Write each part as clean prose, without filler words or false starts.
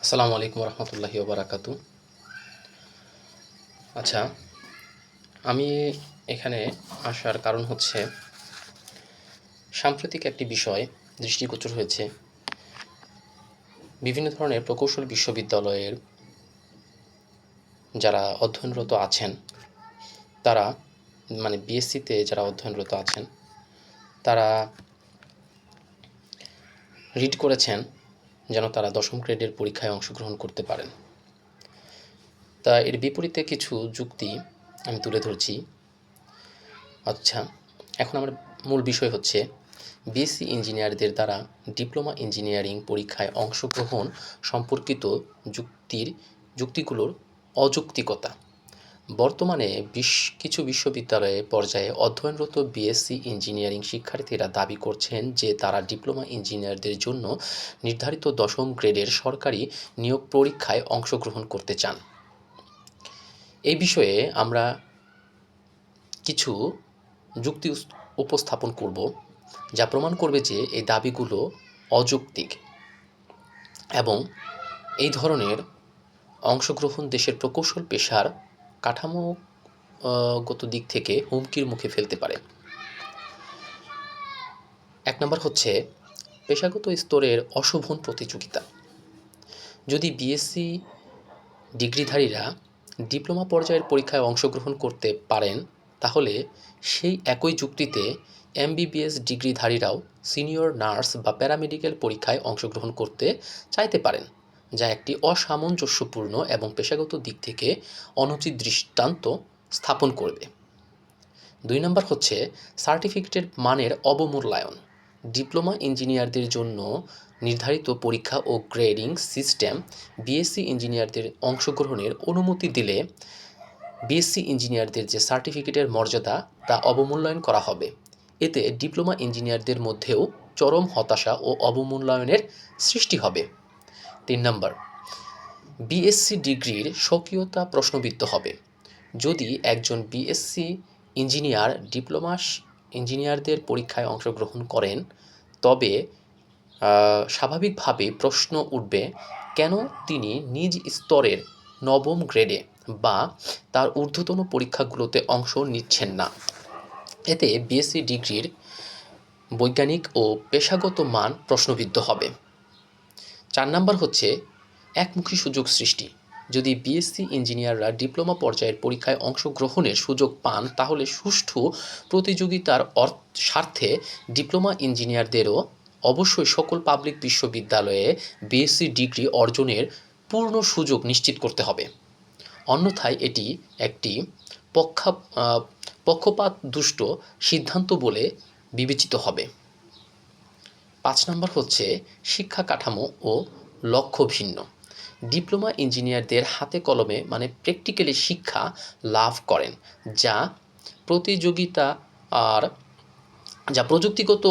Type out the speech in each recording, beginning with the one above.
আসসালামু আলাইকুম রহমতুল্লাহি ওবারাকাতু। আচ্ছা, আমি এখানে আসার কারণ হচ্ছে সাম্প্রতিক একটি বিষয় দৃষ্টিগোচর হয়েছে। বিভিন্ন ধরনের প্রকৌশল বিশ্ববিদ্যালয়ের যারা অধ্যয়নরত আছেন, তারা বিএসসিতে যারা অধ্যয়নরত আছেন, তারা রিড করেছেন যেন তারা 10ম গ্রেডের পরীক্ষায় অংশগ্রহণ করতে পারেন। তা এর বিপরীতে কিছু যুক্তি আমি তুলে ধরছি। আচ্ছা, এখন আমার মূল বিষয় হচ্ছে বিএসসি ইঞ্জিনিয়ারদের দ্বারা ডিপ্লোমা ইঞ্জিনিয়ারিং পরীক্ষায় অংশগ্রহণ সম্পর্কিত যুক্তিগুলোর অযৌক্তিকতা। বর্তমানে কিছু বিশ্ববিদ্যালয়ে পর্যায়ে অধ্যয়নরত বিএসসি ইঞ্জিনিয়ারিং শিক্ষার্থীরা দাবি করছেন যে তারা ডিপ্লোমা ইঞ্জিনিয়ারদের জন্য নির্ধারিত 10ম গ্রেডের সরকারি নিয়োগ পরীক্ষায় অংশগ্রহণ করতে চান। এই বিষয়ে আমরা কিছু যুক্তি উপস্থাপন করব, যা প্রমাণ করবে যে এই দাবিগুলো অযৌক্তিক এবং এই ধরনের অংশগ্রহণ দেশের প্রকৌশল পেশার কাঠামোগত দিক থেকে হুমকির মুখে ফেলতে পারে। 1 নম্বর হচ্ছে পেশাগত স্তরের অশোভন প্রতিযোগিতা। যদি বিএসসি ডিগ্রিধারীরা ডিপ্লোমা পর্যায়ের পরীক্ষায় অংশগ্রহণ করতে পারেন, তাহলে সেই একই যুক্তিতে এমবিবিএস ডিগ্রিধারীরাও সিনিয়র নার্স বা প্যারামেডিক্যাল পরীক্ষায় অংশগ্রহণ করতে চাইতে পারেন, যা একটি অসামঞ্জস্যপূর্ণ এবং পেশাগত দিক থেকে অনুচিত দৃষ্টান্ত স্থাপন করবে। 2 নম্বর হচ্ছে সার্টিফিকেটের মানের অবমূল্যায়ন। ডিপ্লোমা ইঞ্জিনিয়ারদের জন্য নির্ধারিত পরীক্ষা ও গ্রেডিং সিস্টেম বিএসসি ইঞ্জিনিয়ারদের অংশগ্রহণের অনুমতি দিলে বিএসসি ইঞ্জিনিয়ারদের যে সার্টিফিকেটের মর্যাদা তা অবমূল্যায়ন করা হবে। এতে ডিপ্লোমা ইঞ্জিনিয়ারদের মধ্যেও চরম হতাশা ও অবমূল্যায়নের সৃষ্টি হবে। 3 নম্বর, বিএসসি ডিগ্রির স্বকীয়তা প্রশ্নবিদ্ধ হবে। যদি একজন বিএসসি ইঞ্জিনিয়ার ডিপ্লোমা ইঞ্জিনিয়ারদের পরীক্ষায় অংশগ্রহণ করেন, তবে স্বাভাবিকভাবে প্রশ্ন উঠবে, কেন তিনি নিজ স্তরের 9ম গ্রেডে বা তার ঊর্ধ্বতন পরীক্ষাগুলোতে অংশ নিচ্ছেন না। এতে বিএসসি ডিগ্রির বৈজ্ঞানিক ও পেশাগত মান প্রশ্নবিদ্ধ হবে। 4 নম্বর হচ্ছে একমুখী সুযোগ সৃষ্টি। যদি বিএসসি ইঞ্জিনিয়াররা ডিপ্লোমা পর্যায়ের পরীক্ষায় অংশগ্রহণের সুযোগ পান, তাহলে সুষ্ঠু প্রতিযোগিতার স্বার্থে ডিপ্লোমা ইঞ্জিনিয়ারদেরও অবশ্যই সকল পাবলিক বিশ্ববিদ্যালয়ে বিএসসি ডিগ্রি অর্জনের পূর্ণ সুযোগ নিশ্চিত করতে হবে। অন্যথায় এটি একটি পক্ষপাতদুষ্ট সিদ্ধান্ত বলে বিবেচিত হবে। 5 নম্বর হচ্ছে শিক্ষা কাঠামো ও লক্ষ্য ভিন্ন। ডিপ্লোমা ইঞ্জিনিয়ারদের হাতে কলমে প্র্যাকটিক্যালি শিক্ষা লাভ করেন, যা প্রযুক্তিগত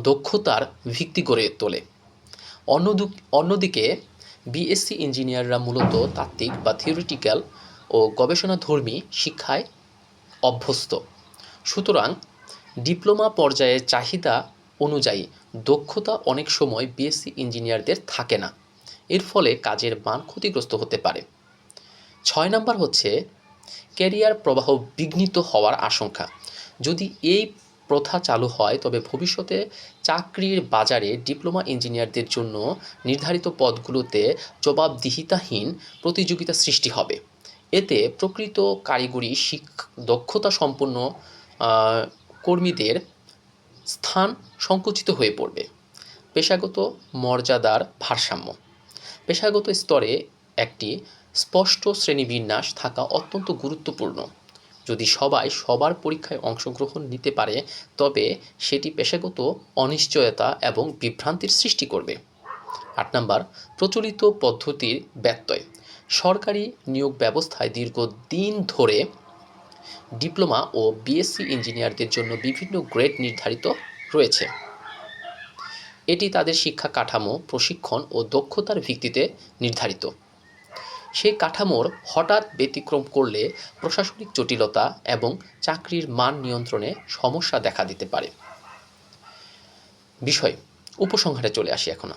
দক্ষতার ভিত্তি গড়ে তোলে। অন্যদিকে বিএসসি ইঞ্জিনিয়াররা মূলত তাত্ত্বিক বা থিওরিটিক্যাল ও গবেষণাধর্মী শিক্ষায় অভ্যস্ত। সুতরাং ডিপ্লোমা পর্যায়ের চাহিদা অনুযায়ী দক্ষতা অনেক সময় বিএসসি ইঞ্জিনিয়ারদের থাকে না। এর ফলে কাজের মান ক্ষতিগ্রস্ত হতে পারে। 6 নম্বর হচ্ছে ক্যারিয়ার প্রবাহ বিঘ্নিত হওয়ার আশঙ্কা। যদি এই প্রথা চালু হয়, তবে ভবিষ্যতে চাকরির বাজারে ডিপ্লোমা ইঞ্জিনিয়ারদের জন্য নির্ধারিত পদগুলোতে জবাবদিহিতাহীন প্রতিযোগিতা সৃষ্টি হবে। এতে প্রকৃত কারিগরি দক্ষতা সম্পন্ন কর্মীদের স্থান সংকুচিত হয়ে পড়বে। পেশাগত মর্যাদার ভারসাম্য। পেশাগত স্তরে একটি স্পষ্ট শ্রেণীবিন্যাস থাকা অত্যন্ত গুরুত্বপূর্ণ। যদি সবাই সবার পরীক্ষায় অংশগ্রহণ নিতে পারে, তবে সেটি পেশাগত অনিশ্চয়তা এবং বিভ্রান্তির সৃষ্টি করবে। 8 নম্বর, প্রচলিত পদ্ধতির ব্যত্যয়। সরকারি নিয়োগ ব্যবস্থায় দীর্ঘদিন ধরে ডিপ্লোমা ও বিএসসি ইঞ্জিনিয়ারদের জন্য বিভিন্ন গ্রেড নির্ধারিত রয়েছে। এটি তাদের শিক্ষা কাঠামো, প্রশিক্ষণ ও দক্ষতার ভিত্তিতে নির্ধারিত। সেই কাঠামোর হঠাৎ ব্যতিক্রম করলে প্রশাসনিক জটিলতা এবং চাকরির মান নিয়ন্ত্রণে সমস্যা দেখা দিতে পারে। উপসংহারে চলে আসি এখন।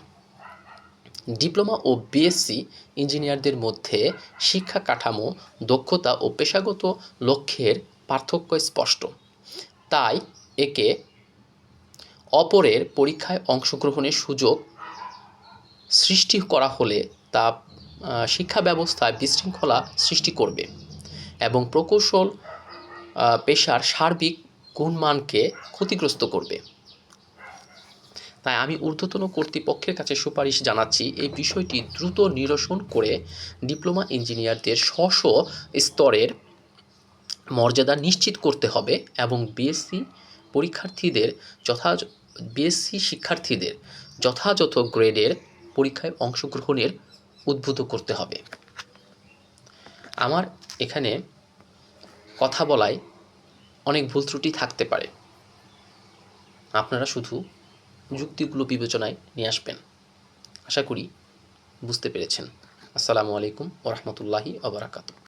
ডিপ্লোমা ও বিএসসি ইঞ্জিনিয়ারদের মধ্যে শিক্ষা কাঠামো, দক্ষতা ও পেশাগত লক্ষ্যের পার্থক্য স্পষ্ট। তাই একে অপরের পরীক্ষায় অংশগ্রহণের সুযোগ সৃষ্টি করা হলে তা শিক্ষা ব্যবস্থায় বিশৃঙ্খলা সৃষ্টি করবে এবং প্রকৌশল পেশার সার্বিক গুণমানকে ক্ষতিগ্রস্ত করবে। তাই আমি ঊর্ধ্বতন কর্তৃপক্ষের কাছে সুপারিশ জানাচ্ছি এই বিষয়টি দ্রুত নিরসন করে ডিপ্লোমা ইঞ্জিনিয়ারদের স্ব স্তরের মর্যাদা নিশ্চিত করতে হবে এবং বিএসসি শিক্ষার্থীদের যথাযথ গ্রেডের পরীক্ষায় অংশগ্রহণের উদ্বুদ্ধ করতে হবে। আমার এখানে কথা বলায় অনেক ভুল ত্রুটি থাকতে পারে, আপনারা শুধু যুক্তিগুলো বিবেচনায় নিয়ে আসবেন। আশা করি বুঝতে পেরেছেন। আসসালামু আলাইকুম ওয়া রাহমাতুল্লাহি ওয়া বারাকাতুহু।